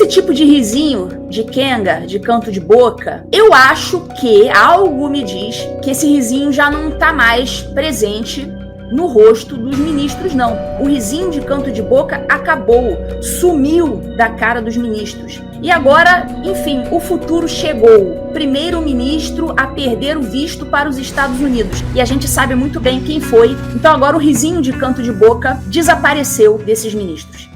tipo de risinho, de quenga, de canto de boca, eu acho que algo me diz que esse risinho já não tá mais presente no rosto dos ministros, não. O risinho de canto de boca acabou, sumiu da cara dos ministros. E agora, enfim, o futuro chegou. Primeiro-ministro a perder o visto para os Estados Unidos. E a gente sabe muito bem quem foi. Então agora o risinho de canto de boca desapareceu desses ministros.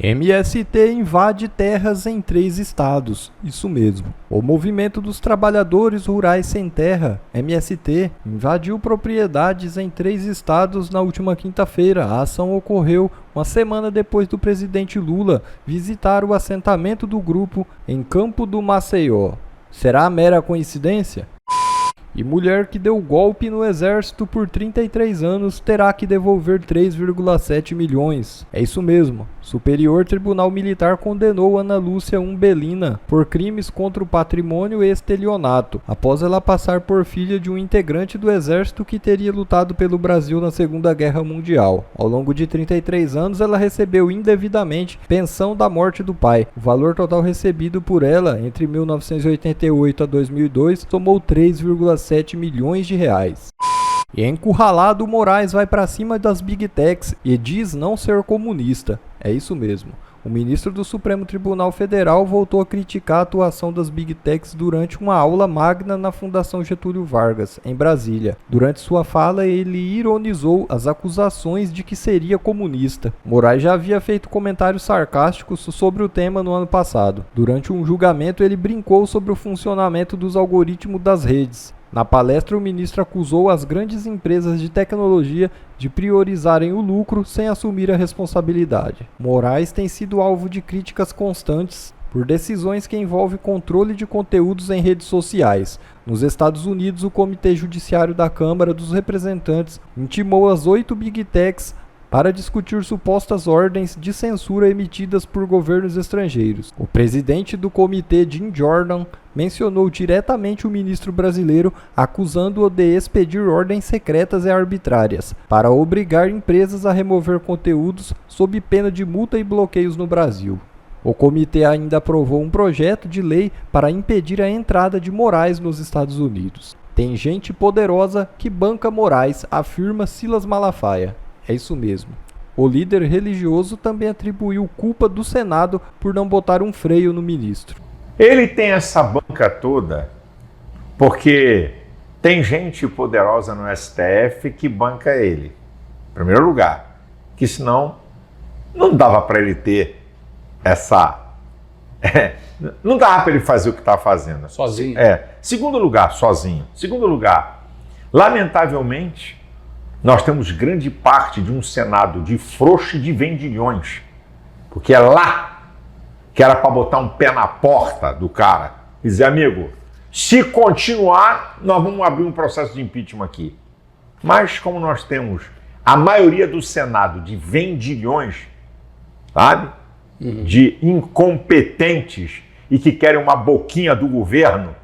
MST invade terras em 3 estados. Isso mesmo. O Movimento dos Trabalhadores Rurais Sem Terra, MST, invadiu propriedades em 3 estados na última quinta-feira. A ação ocorreu uma semana depois do presidente Lula visitar o assentamento do grupo em Campo do Maceió. Será mera coincidência? E mulher que deu golpe no exército por 33 anos terá que devolver 3,7 milhões. É isso mesmo. Superior Tribunal Militar condenou Ana Lúcia Umbelina por crimes contra o patrimônio e estelionato, após ela passar por filha de um integrante do exército que teria lutado pelo Brasil na Segunda Guerra Mundial. Ao longo de 33 anos, ela recebeu indevidamente pensão da morte do pai. O valor total recebido por ela entre 1988 a 2002 somou 3,7 milhões de reais. E encurralado, Moraes vai para cima das Big Techs e diz não ser comunista. É isso mesmo. O ministro do Supremo Tribunal Federal voltou a criticar a atuação das Big Techs durante uma aula magna na Fundação Getúlio Vargas, em Brasília. Durante sua fala, ele ironizou as acusações de que seria comunista. Moraes já havia feito comentários sarcásticos sobre o tema no ano passado. Durante um julgamento, ele brincou sobre o funcionamento dos algoritmos das redes. Na palestra, o ministro acusou as grandes empresas de tecnologia de priorizarem o lucro sem assumir a responsabilidade. Moraes tem sido alvo de críticas constantes por decisões que envolvem controle de conteúdos em redes sociais. Nos Estados Unidos, o Comitê Judiciário da Câmara dos Representantes intimou as 8 Big Techs para discutir supostas ordens de censura emitidas por governos estrangeiros. O presidente do comitê, Jim Jordan, mencionou diretamente o ministro brasileiro, acusando-o de expedir ordens secretas e arbitrárias para obrigar empresas a remover conteúdos sob pena de multa e bloqueios no Brasil. O comitê ainda aprovou um projeto de lei para impedir a entrada de Moraes nos Estados Unidos. Tem gente poderosa que banca Moraes, afirma Silas Malafaia. É isso mesmo. O líder religioso também atribuiu culpa do Senado por não botar um freio no ministro. Ele tem essa banca toda porque tem gente poderosa no STF que banca ele. Em primeiro lugar, que senão não dava para ele ter essa... não dava para ele fazer o que está fazendo. Sozinho. Segundo lugar, sozinho. Segundo lugar, lamentavelmente, nós temos grande parte de um Senado de frouxo e de vendilhões, porque é lá que era para botar um pé na porta do cara e dizer, amigo, se continuar, nós vamos abrir um processo de impeachment aqui. Mas como nós temos a maioria do Senado de vendilhões, sabe? De incompetentes e que querem uma boquinha do governo,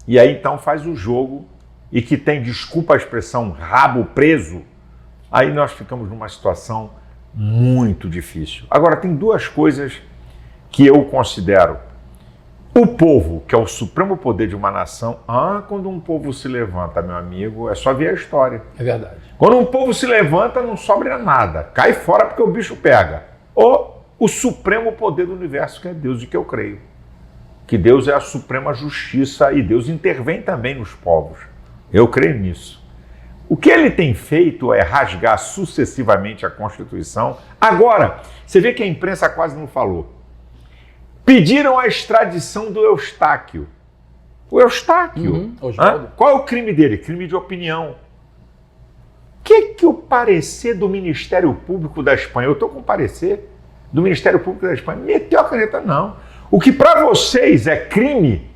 e aí então faz o jogo e que tem, desculpa a expressão, rabo preso, aí nós ficamos numa situação muito difícil. Agora, tem 2 coisas que eu considero. O povo, que é o supremo poder de uma nação, quando um povo se levanta, meu amigo, é só ver a história. É verdade. Quando um povo se levanta, não sobra nada. Cai fora porque o bicho pega. Ou o supremo poder do universo, que é Deus, e que eu creio. Que Deus é a suprema justiça e Deus intervém também nos povos. Eu creio nisso. O que ele tem feito é rasgar sucessivamente a Constituição. Agora, você vê que a imprensa quase não falou. Pediram a extradição do Eustáquio. O Eustáquio. Qual é o crime dele? Crime de opinião. O que o parecer do Ministério Público da Espanha? Eu estou com o parecer do Ministério Público da Espanha. Meteu a caneta, não. O que para vocês é crime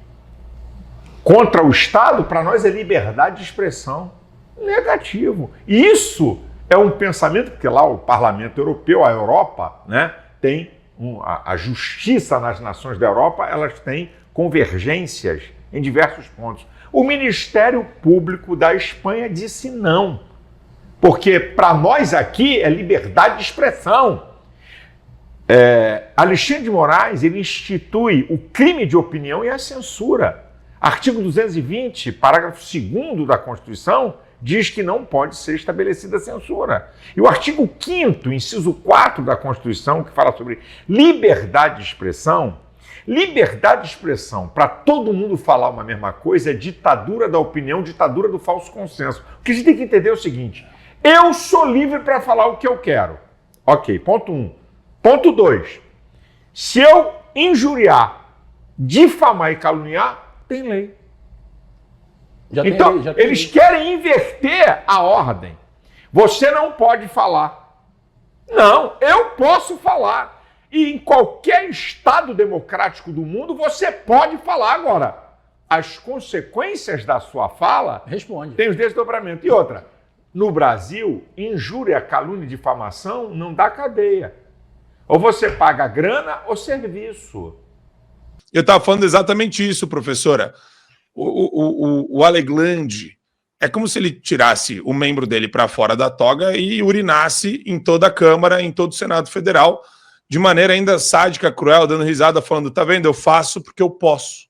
contra o Estado, para nós é liberdade de expressão. Negativo. Isso é um pensamento, porque lá o Parlamento Europeu, a Europa, né, tem a justiça nas nações da Europa, elas têm convergências em diversos pontos. O Ministério Público da Espanha disse não, porque para nós aqui é liberdade de expressão. Alexandre de Moraes, ele institui o crime de opinião e a censura. Artigo 220, parágrafo 2º da Constituição, diz que não pode ser estabelecida censura. E o artigo 5º, inciso 4 da Constituição, que fala sobre liberdade de expressão, para todo mundo falar uma mesma coisa, é ditadura da opinião, ditadura do falso consenso. O que a gente tem que entender é o seguinte: eu sou livre para falar o que eu quero. Ok, ponto 1. Ponto 2. Se eu injuriar, difamar e caluniar, tem lei. Então, eles querem inverter a ordem. Você não pode falar. Não, eu posso falar. E em qualquer estado democrático do mundo, você pode falar. Agora, as consequências da sua fala tem os desdobramentos. E outra, no Brasil, injúria, calúnia e difamação não dá cadeia. Ou você paga grana ou serviço. Eu estava falando exatamente isso, professora. O Aleglande é como se ele tirasse o membro dele para fora da toga e urinasse em toda a Câmara, em todo o Senado Federal, de maneira ainda sádica, cruel, dando risada, falando: tá vendo, eu faço porque eu posso.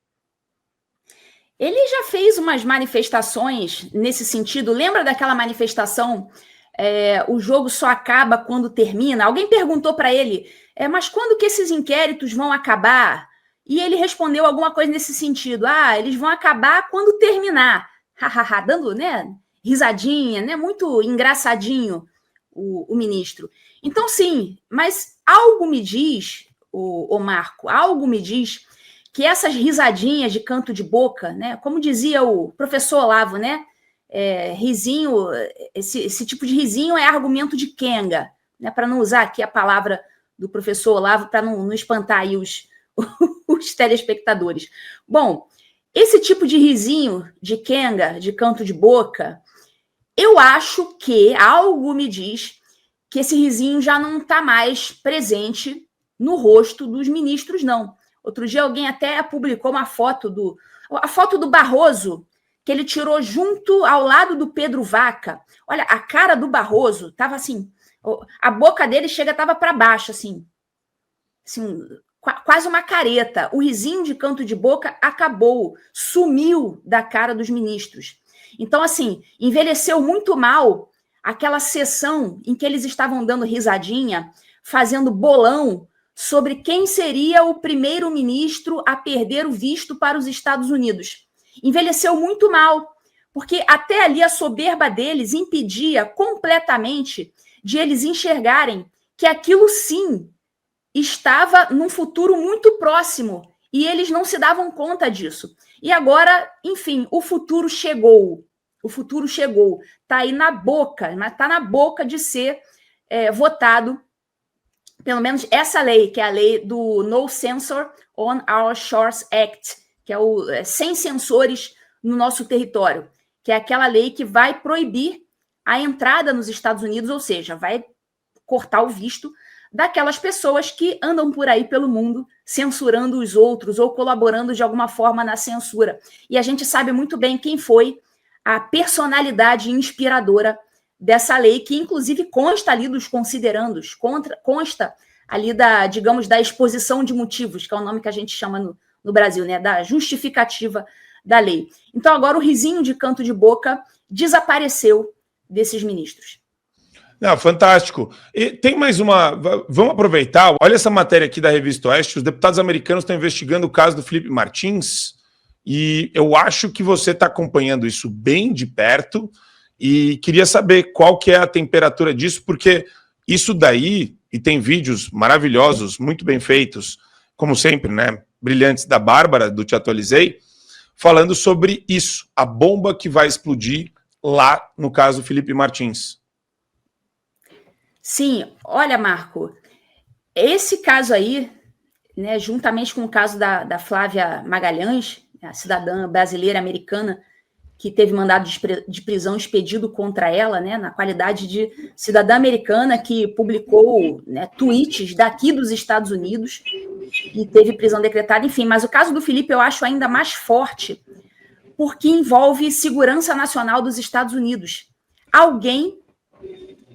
Ele já fez umas manifestações nesse sentido. Lembra daquela manifestação, o jogo só acaba quando termina? Alguém perguntou para ele, mas quando que esses inquéritos vão acabar? E ele respondeu alguma coisa nesse sentido: eles vão acabar quando terminar. Hahaha, dando, risadinha, muito engraçadinho o ministro. Então, sim, mas algo me diz, o Marco, algo me diz que essas risadinhas de canto de boca, como dizia o professor Olavo, risinho, esse tipo de risinho é argumento de quenga, para não usar aqui a palavra do professor Olavo, para não espantar aí os telespectadores. Bom, esse tipo de risinho, de quenga, de canto de boca, eu acho que algo me diz que esse risinho já não está mais presente no rosto dos ministros, não. Outro dia alguém até publicou a foto do Barroso, que ele tirou junto ao lado do Pedro Vaca. Olha, a cara do Barroso estava assim, a boca dele estava para baixo, assim, quase uma careta. O risinho de canto de boca acabou, sumiu da cara dos ministros. Então, assim, envelheceu muito mal aquela sessão em que eles estavam dando risadinha, fazendo bolão sobre quem seria o primeiro-ministro a perder o visto para os Estados Unidos. Envelheceu muito mal, porque até ali a soberba deles impedia completamente de eles enxergarem que aquilo sim estava num futuro muito próximo e eles não se davam conta disso. E agora, enfim, o futuro chegou. O futuro chegou. Está aí na boca, mas está na boca de ser votado, pelo menos essa lei, que é a lei do No Censor on Our Shores Act, que é o sem censores no nosso território, que é aquela lei que vai proibir a entrada nos Estados Unidos, ou seja, vai cortar o visto daquelas pessoas que andam por aí pelo mundo censurando os outros ou colaborando de alguma forma na censura. E a gente sabe muito bem quem foi a personalidade inspiradora dessa lei, que inclusive consta ali dos considerandos, consta ali da exposição de motivos, que é o nome que a gente chama no Brasil, da justificativa da lei. Então agora o risinho de canto de boca desapareceu desses ministros. Não, fantástico. E tem mais uma... Vamos aproveitar. Olha essa matéria aqui da Revista Oeste. Os deputados americanos estão investigando o caso do Felipe Martins e eu acho que você está acompanhando isso bem de perto e queria saber qual que é a temperatura disso, porque isso daí, e tem vídeos maravilhosos, muito bem feitos, como sempre, brilhantes, da Bárbara, do Te Atualizei, falando sobre isso, a bomba que vai explodir lá no caso Felipe Martins. Sim, olha, Marco, esse caso aí, juntamente com o caso da Flávia Magalhães, a cidadã brasileira americana que teve mandado de prisão expedido contra ela, né, na qualidade de cidadã americana que publicou, né, tweets daqui dos Estados Unidos e teve prisão decretada, enfim. Mas o caso do Felipe eu acho ainda mais forte, porque envolve segurança nacional dos Estados Unidos. Alguém,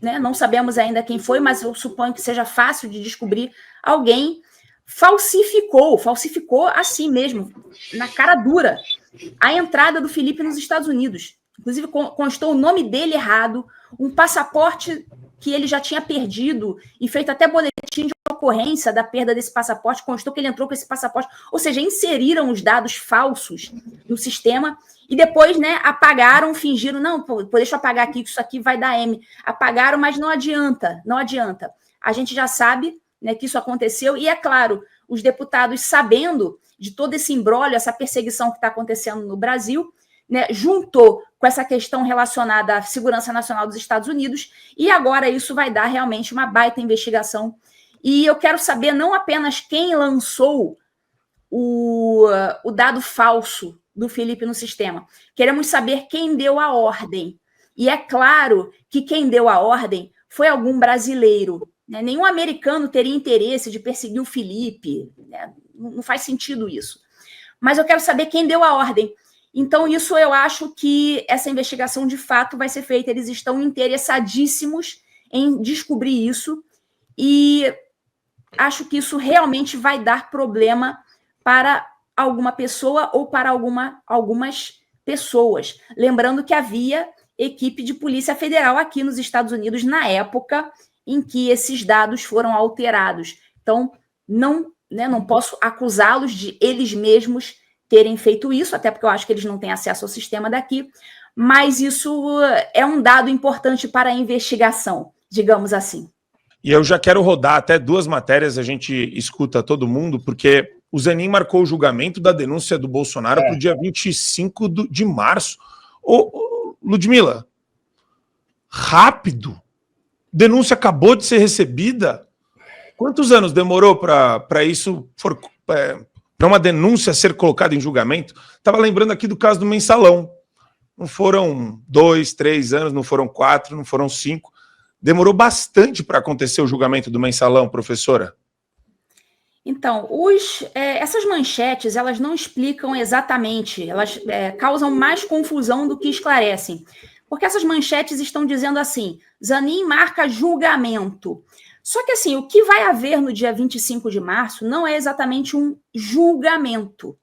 né, não sabemos ainda quem foi, mas eu suponho que seja fácil de descobrir, alguém falsificou assim mesmo, na cara dura, a entrada do Felipe nos Estados Unidos. Inclusive, constou o nome dele errado, um passaporte que ele já tinha perdido e feito até boletim de ocorrência da perda desse passaporte, constou que ele entrou com esse passaporte, ou seja, inseriram os dados falsos no sistema e depois, né, apagaram, fingiram, não, pô, deixa eu apagar aqui, que isso aqui vai dar M. Apagaram, mas não adianta. A gente já sabe, né, que isso aconteceu e, é claro, os deputados, sabendo de todo esse imbróglio, essa perseguição que está acontecendo no Brasil, né, juntou com essa questão relacionada à segurança nacional dos Estados Unidos, e agora isso vai dar realmente uma baita investigação. E eu quero saber não apenas quem lançou o dado falso do Felipe no sistema, queremos saber quem deu a ordem. E é claro que quem deu a ordem foi algum brasileiro, né? Nenhum americano teria interesse de perseguir o Felipe, né? Não faz sentido isso. Mas eu quero saber quem deu a ordem. Então, isso eu acho que essa investigação, de fato, vai ser feita. Eles estão interessadíssimos em descobrir isso e acho que isso realmente vai dar problema para alguma pessoa ou para algumas pessoas. Lembrando que havia equipe de Polícia Federal aqui nos Estados Unidos na época em que esses dados foram alterados. Então, não posso acusá-los de eles mesmos terem feito isso, até porque eu acho que eles não têm acesso ao sistema daqui, mas isso é um dado importante para a investigação, digamos assim. E eu já quero rodar até 2 matérias, a gente escuta todo mundo, porque o Zanin marcou o julgamento da denúncia do Bolsonaro para o dia 25 de março. Ô, Ludmila, rápido? Denúncia acabou de ser recebida? Quantos anos demorou para isso, para uma denúncia ser colocada em julgamento? Estava lembrando aqui do caso do Mensalão. Não foram 2, 3 anos, não foram 4, não foram 5. Demorou bastante para acontecer o julgamento do Mensalão, professora? Então, essas manchetes, elas não explicam exatamente, elas causam mais confusão do que esclarecem. Porque essas manchetes estão dizendo assim, Zanin marca julgamento. Só que assim, o que vai haver no dia 25 de março não é exatamente um julgamento.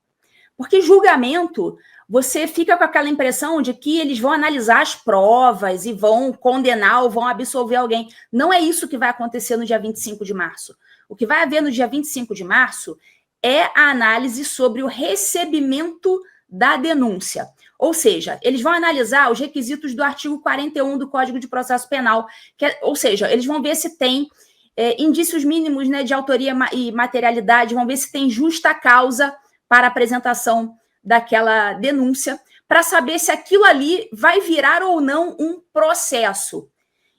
Porque julgamento, você fica com aquela impressão de que eles vão analisar as provas e vão condenar ou vão absolver alguém. Não é isso que vai acontecer no dia 25 de março. O que vai haver no dia 25 de março é a análise sobre o recebimento da denúncia. Ou seja, eles vão analisar os requisitos do artigo 41 do Código de Processo Penal, ou seja, eles vão ver se tem indícios mínimos, né, de autoria e materialidade, vão ver se tem justa causa para a apresentação daquela denúncia, para saber se aquilo ali vai virar ou não um processo.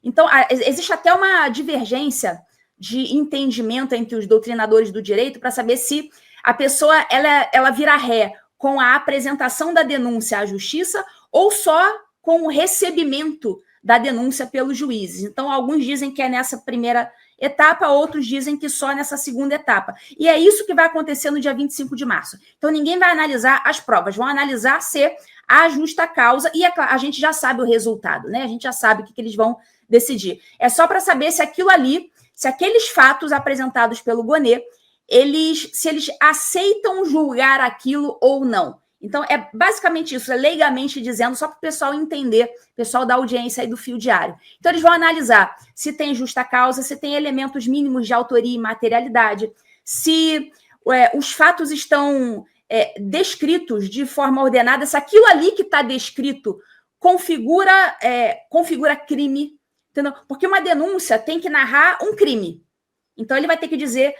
Então, existe até uma divergência de entendimento entre os doutrinadores do direito para saber se a pessoa ela vira ré com a apresentação da denúncia à justiça ou só com o recebimento da denúncia pelos juízes. Então, alguns dizem que é nessa primeira etapa, outros dizem que só nessa segunda etapa. E é isso que vai acontecer no dia 25 de março. Então, ninguém vai analisar as provas, vão analisar se há justa causa, e a gente já sabe o resultado, né? A gente já sabe o que eles vão decidir. É só para saber se aquilo ali, se aqueles fatos apresentados pelo Gonê, se eles aceitam julgar aquilo ou não. Então, é basicamente isso, é leigamente dizendo, só para o pessoal entender, pessoal da audiência aí do Fio Diário. Então, eles vão analisar se tem justa causa, se tem elementos mínimos de autoria e materialidade, se os fatos estão descritos de forma ordenada, se aquilo ali que está descrito configura crime, entendeu? Porque uma denúncia tem que narrar um crime. Então, ele vai ter que dizer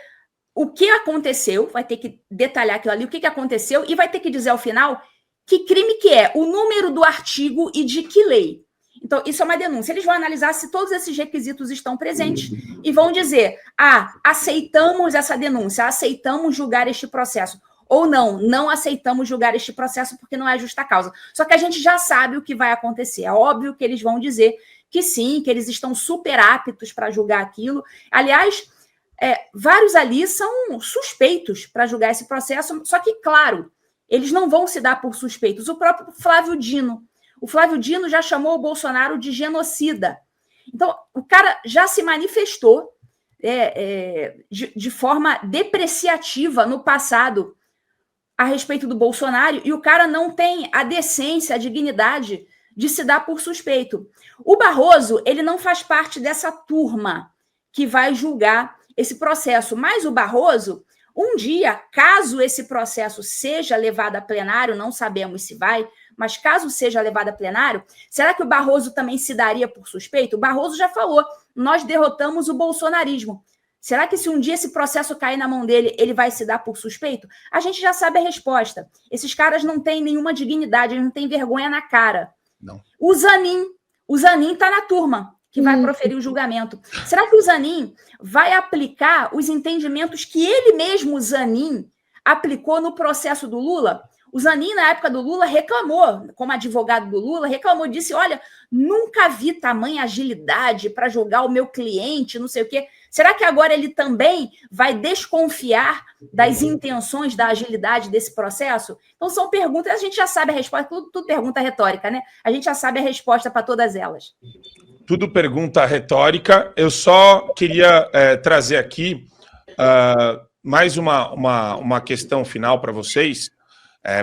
o que aconteceu, vai ter que detalhar aquilo ali, o que aconteceu, e vai ter que dizer ao final que crime que é, o número do artigo e de que lei. Então, isso é uma denúncia. Eles vão analisar se todos esses requisitos estão presentes e vão dizer, aceitamos essa denúncia, aceitamos julgar este processo. ou não aceitamos julgar este processo porque não é justa causa. Só que a gente já sabe o que vai acontecer. É óbvio que eles vão dizer que sim, que eles estão super aptos para julgar aquilo. Aliás, vários ali são suspeitos para julgar esse processo, só que, claro, eles não vão se dar por suspeitos. O próprio Flávio Dino. O Flávio Dino já chamou o Bolsonaro de genocida. Então, o cara já se manifestou de forma depreciativa no passado a respeito do Bolsonaro, e o cara não tem a decência, a dignidade de se dar por suspeito. O Barroso, ele não faz parte dessa turma que vai julgar esse processo, mas o Barroso, um dia, caso esse processo seja levado a plenário, não sabemos se vai, mas caso seja levado a plenário, será que o Barroso também se daria por suspeito? O Barroso já falou, nós derrotamos o bolsonarismo. Será que se um dia esse processo cair na mão dele, ele vai se dar por suspeito? A gente já sabe a resposta. Esses caras não têm nenhuma dignidade, eles não têm vergonha na cara. Não. O Zanin está na turma que vai proferir o julgamento. Será que o Zanin vai aplicar os entendimentos que ele mesmo, Zanin, aplicou no processo do Lula? O Zanin, na época do Lula, reclamou, como advogado do Lula, disse, olha, nunca vi tamanha agilidade para julgar o meu cliente, não sei o quê. Será que agora ele também vai desconfiar das intenções, da agilidade desse processo? Então, são perguntas, a gente já sabe a resposta, tudo pergunta retórica, né? A gente já sabe a resposta para todas elas. Tudo pergunta retórica. Eu só queria trazer aqui mais uma questão final para vocês,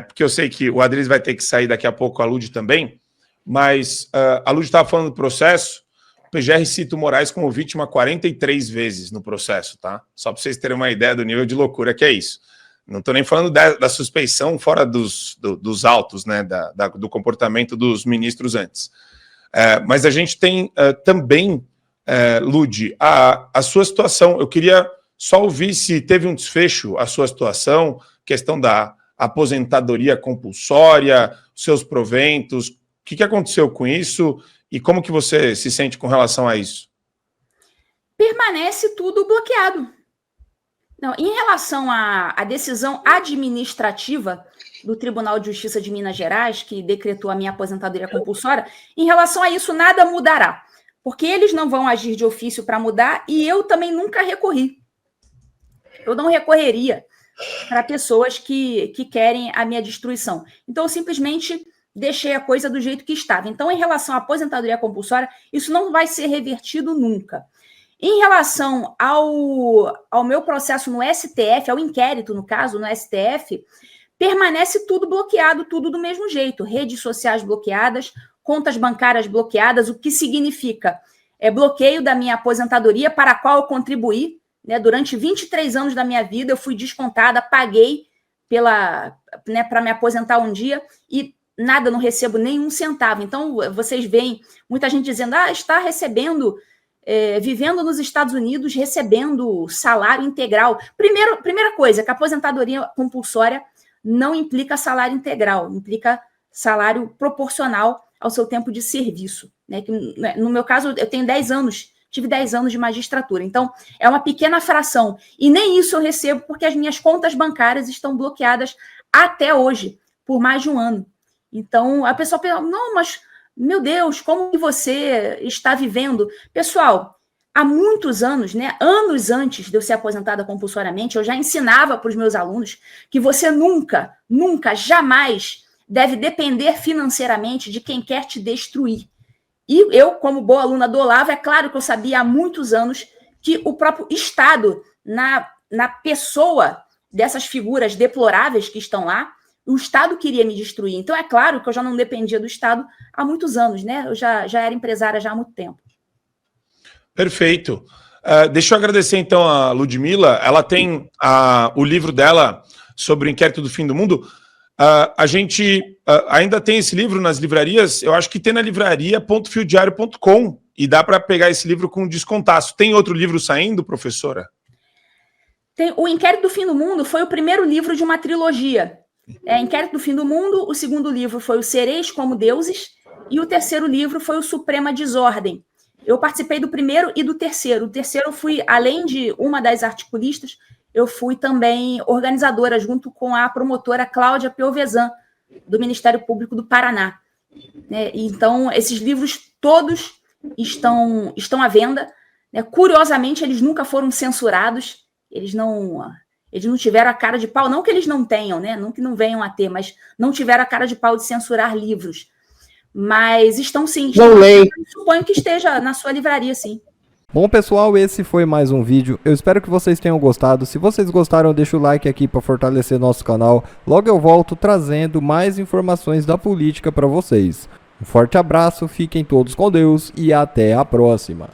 porque eu sei que o Adriles vai ter que sair daqui a pouco, a Lud também, mas a Lud estava falando do processo. O PGR cita o Moraes como vítima 43 vezes no processo, tá? Só para vocês terem uma ideia do nível de loucura que é isso. Não estou nem falando da suspeição fora dos autos, né, do comportamento dos ministros antes. Mas a gente tem também, Lud, a sua situação. Eu queria só ouvir se teve um desfecho a sua situação, questão da aposentadoria compulsória, seus proventos. O que aconteceu com isso e como que você se sente com relação a isso? Permanece tudo bloqueado. Não, em relação à decisão administrativa do Tribunal de Justiça de Minas Gerais, que decretou a minha aposentadoria compulsória, em relação a isso nada mudará, porque eles não vão agir de ofício para mudar e eu também nunca recorri. Eu não recorreria para pessoas que querem a minha destruição. Então, eu simplesmente deixei a coisa do jeito que estava. Então, em relação à aposentadoria compulsória, isso não vai ser revertido nunca. Em relação ao meu processo no STF, ao inquérito, no caso, no STF, permanece tudo bloqueado, tudo do mesmo jeito. Redes sociais bloqueadas, contas bancárias bloqueadas, o que significa bloqueio da minha aposentadoria para a qual eu contribuí, né, durante 23 anos da minha vida, eu fui descontada, paguei para me aposentar um dia e nada, não recebo nenhum centavo. Então, vocês veem muita gente dizendo, está recebendo, vivendo nos Estados Unidos, recebendo salário integral. Primeira coisa, que a aposentadoria compulsória não implica salário integral, implica salário proporcional ao seu tempo de serviço. Né? Que, no meu caso, eu tenho 10 anos, tive 10 anos de magistratura. Então, é uma pequena fração. E nem isso eu recebo porque as minhas contas bancárias estão bloqueadas até hoje, por mais de um ano. Então, a pessoa pensa, não, mas, meu Deus, como que você está vivendo? Pessoal, há muitos anos, né, anos antes de eu ser aposentada compulsoriamente, eu já ensinava para os meus alunos que você nunca, jamais deve depender financeiramente de quem quer te destruir. E eu, como boa aluna do Olavo, é claro que eu sabia há muitos anos que o próprio Estado, na pessoa dessas figuras deploráveis que estão lá, o Estado queria me destruir. Então, é claro que eu já não dependia do Estado há muitos anos, né? Eu já era empresária já há muito tempo. Perfeito. Deixa eu agradecer, então, a Ludmila. Ela tem o livro dela sobre o inquérito do fim do mundo. A gente ainda tem esse livro nas livrarias. Eu acho que tem na livraria.fiodiario.com e dá para pegar esse livro com descontaço. Tem outro livro saindo, professora? O Inquérito do Fim do Mundo foi o primeiro livro de uma trilogia. Inquérito do Fim do Mundo, o segundo livro foi o Sereis como Deuses e o terceiro livro foi o Suprema Desordem. Eu participei do primeiro e do terceiro. O terceiro eu fui, além de uma das articulistas, eu fui também organizadora, junto com a promotora Cláudia Piovesan, do Ministério Público do Paraná. Né? Então, esses livros todos estão à venda. Né? Curiosamente, eles nunca foram censurados, eles não tiveram a cara de pau, não que eles não tenham, né? Não que não venham a ter, mas não tiveram a cara de pau de censurar livros. Mas estão sim. Suponho que esteja na sua livraria, sim. Bom, pessoal, esse foi mais um vídeo. Eu espero que vocês tenham gostado. Se vocês gostaram, deixa o like aqui para fortalecer nosso canal. Logo eu volto trazendo mais informações da política para vocês. Um forte abraço, fiquem todos com Deus e até a próxima.